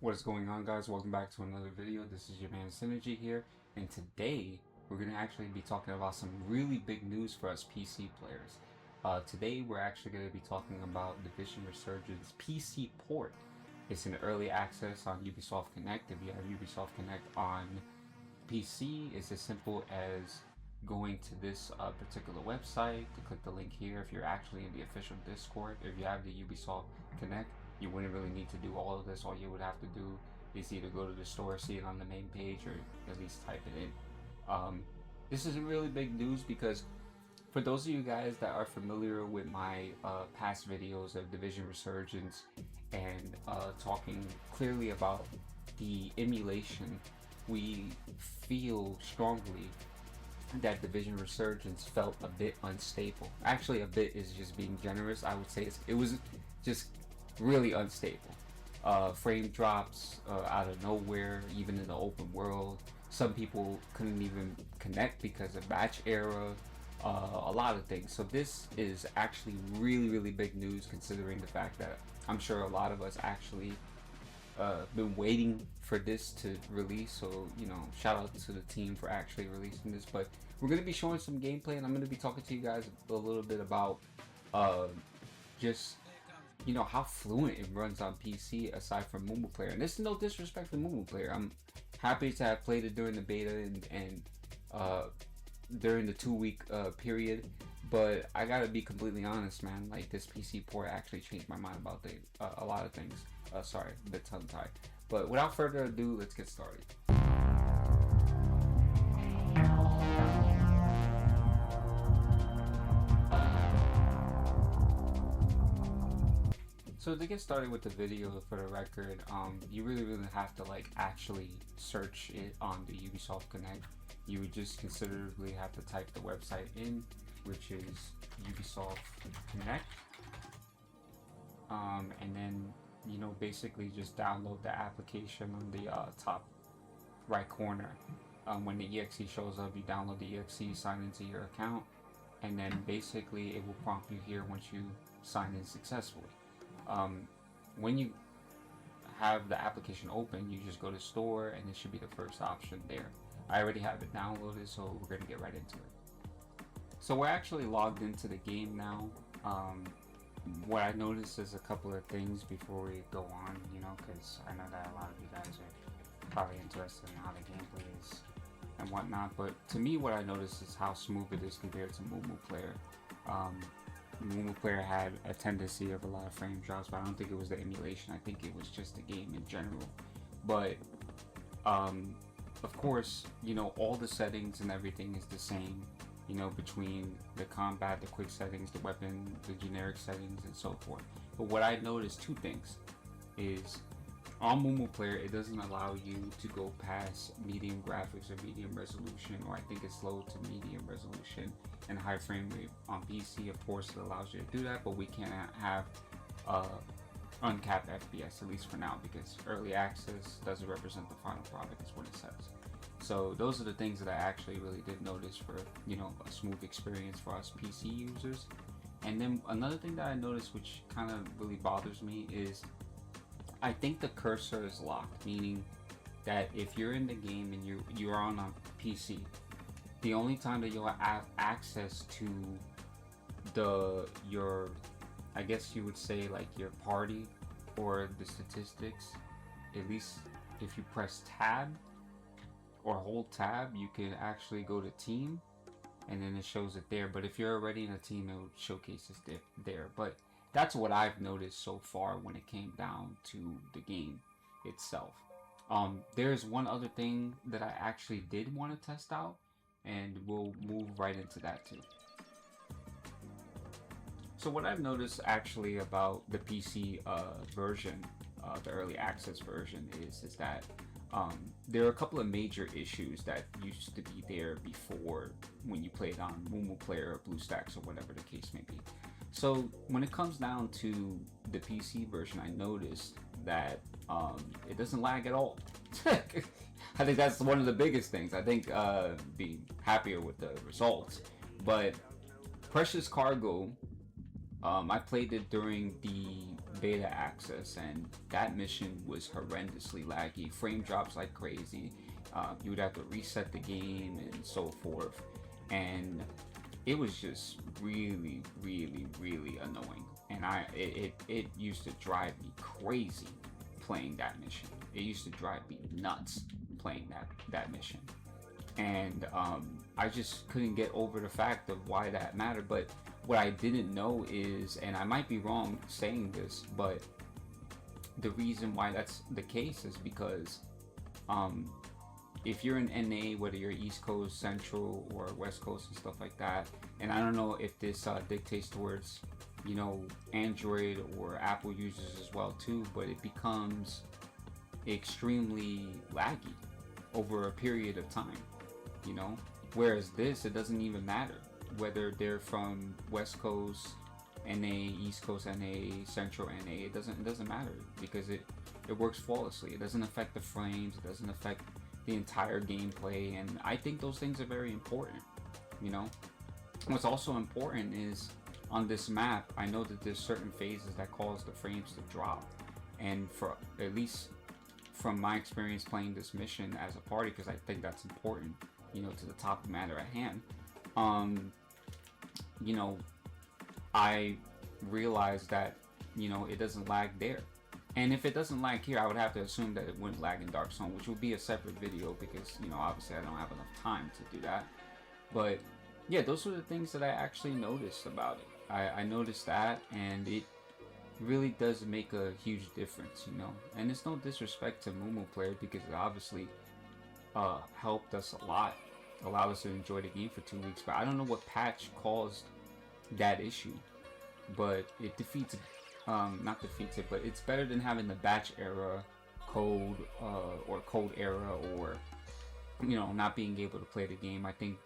What is going on, guys? Welcome back to another video. This is your man Synergy here, and today we're going to actually be talking about some really big news for us PC players. Today we're actually going to be talking about Division Resurgence PC port. It's in early access on Ubisoft Connect. If you have Ubisoft Connect on PC, it's as simple as going to this particular website to click the link here. If you're actually in the official Discord, if you have the Ubisoft Connect, you wouldn't really need to do all of this. All you would have to do is either go to the store, see it on the main page, or at least type it in. This isn't really big news because for those of you guys that are familiar with my past videos of Division Resurgence and talking clearly about the emulation, we feel strongly that Division Resurgence felt a bit unstable. Actually, a bit is just being generous. I would say it was just really unstable. Frame drops out of nowhere, even in the open world. Some people couldn't even connect because of batch error. A lot of things. So this is actually really big news, considering the fact that I'm sure a lot of us actually been waiting for this to release. So, you know, shout out to the team for actually releasing this. But we're going to be showing some gameplay, and I'm going to be talking to you guys a little bit about just, you know, how fluent it runs on PC aside from Mumu Player. And this is no disrespect to Mumu Player. I'm happy to have played it during the beta and during the 2-week period, but I gotta be completely honest, man. Like, this PC port actually changed my mind about a lot of things. Sorry, a bit tongue-tied. But without further ado, let's get started. So to get started with the video, for the record, you really have to like actually search it on the Ubisoft Connect. You would just considerably have to type the website in, which is Ubisoft Connect, and then, you know, basically just download the application on the top right corner. When the exe shows up, you download the exe, sign into your account, and then basically it will prompt you here once you sign in successfully. When you have the application open, you just go to store, and it should be the first option there. I already have it downloaded, so we're going to get right into it. So we're actually logged into the game now. What I noticed is a couple of things before we go on, you know, because I know that a lot of you guys are probably interested in how the gameplay is and whatnot. But to me, what I noticed is how smooth it is compared to Mumu Player. Mumu Player had a tendency of a lot of frame drops, but I don't think it was the emulation. I think it was just the game in general. But of course, you know, all the settings and everything is the same, you know, between the combat, the quick settings, the weapon, the generic settings, and so forth. But what I noticed, two things, is on Mumu Player, it doesn't allow you to go past medium graphics or medium resolution, or I think it's low to medium resolution and high frame rate. On PC, of course, it allows you to do that, but we can't have uncapped FPS, at least for now, because early access doesn't represent the final product, is what it says. So those are the things that I actually really did notice for, you know, a smooth experience for us PC users. And then another thing that I noticed, which kind of really bothers me, is I think the cursor is locked, meaning that if you're in the game and you're on a PC, the only time that you'll have access to your, I guess you would say, like, your party or the statistics, at least if you press tab or hold tab, you can actually go to team, and then it shows it there. But if you're already in a team, it will showcase it there. But that's what I've noticed so far when it came down to the game itself. There's one other thing that I actually did want to test out, and we'll move right into that too. So what I've noticed actually about the PC version, the early access version, is that there are a couple of major issues that used to be there before when you played on Mumu Player or BlueStacks or whatever the case may be. So when it comes down to the PC version, I noticed that it doesn't lag at all. I think that's one of the biggest things. I think be happier with the results. But Precious Cargo, I played it during the beta access, and that mission was horrendously laggy, frame drops like crazy. You would have to reset the game and so forth, and it was just really, really, really annoying. And it used to drive me crazy playing that mission. It used to drive me nuts playing that mission, and I just couldn't get over the fact of why that mattered. But what I didn't know is, and I might be wrong saying this, but the reason why that's the case is because if you're in NA, whether you're East Coast, Central, or West Coast and stuff like that, and I don't know if this dictates towards, you know, Android or Apple users as well too, but it becomes extremely laggy over a period of time, you know. Whereas this, it doesn't even matter whether they're from West Coast NA, East Coast NA, Central NA. It doesn't matter because it works flawlessly. It doesn't affect the frames. It doesn't affect the entire gameplay, and I think those things are very important, you know. What's also important is on this map, I know that there's certain phases that cause the frames to drop, and for at least from my experience playing this mission as a party, because I think that's important, you know, to the topic matter at hand, you know, I realized that, you know, it doesn't lag there. And if it doesn't lag here, I would have to assume that it wouldn't lag in Dark Zone, which would be a separate video because, you know, obviously I don't have enough time to do that. But yeah, those were the things that I actually noticed about it. I noticed that, and it really does make a huge difference, you know. And it's no disrespect to Mumu player because it obviously helped us a lot, allowed us to enjoy the game for 2 weeks. But I don't know what patch caused that issue, but it defeats not defeats it, but it's better than having the batch era code or code era, or, you know, not being able to play the game. I think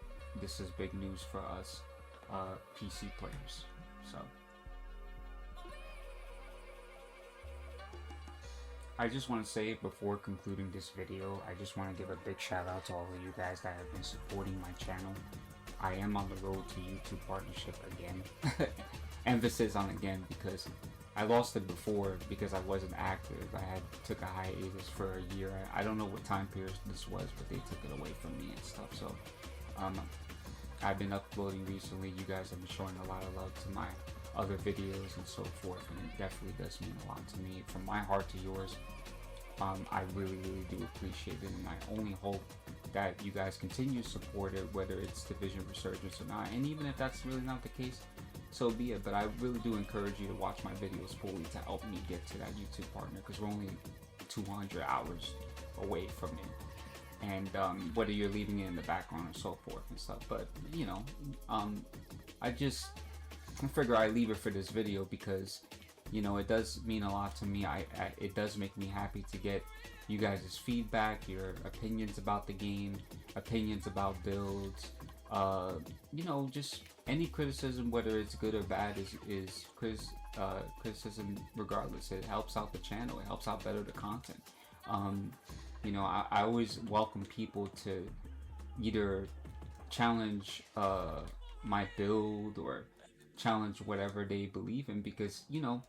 this is big news for us PC players. So I just want to say, before concluding this video, I just want to give a big shout out to all of you guys that have been supporting my channel. I am on the road to YouTube partnership again. Emphasis on again, because I lost it before because I wasn't active. I took a hiatus for a year. I don't know what time period this was, but they took it away from me and stuff. So I've been uploading recently. You guys have been showing a lot of love to my other videos and so forth, and it definitely does mean a lot to me. From my heart to yours, I really, really do appreciate it, and I only hope that you guys continue to support it, whether it's Division Resurgence or not. And even if that's really not the case, so be it. But I really do encourage you to watch my videos fully to help me get to that YouTube partner, because we're only 200 hours away from it. And whether you're leaving it in the background or so forth and stuff, but you know, I figure I leave it for this video because, you know, it does mean a lot to me. It does make me happy to get you guys' feedback, your opinions about the game, opinions about builds, you know, just any criticism, whether it's good or bad, is criticism regardless. It helps out the channel, it helps out better the content. You know, I always welcome people to either challenge my build or challenge whatever they believe in, because, you know,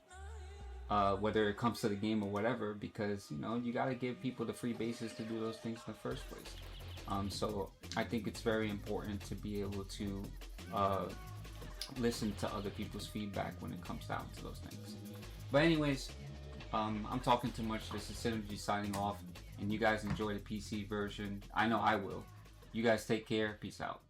whether it comes to the game or whatever, because, you know, you got to give people the free basis to do those things in the first place. So I think it's very important to be able to listen to other people's feedback when it comes down to those things. But anyways, I'm talking too much. This is Synergy signing off, and you guys enjoy the PC version. I know I will. You guys take care. Peace out.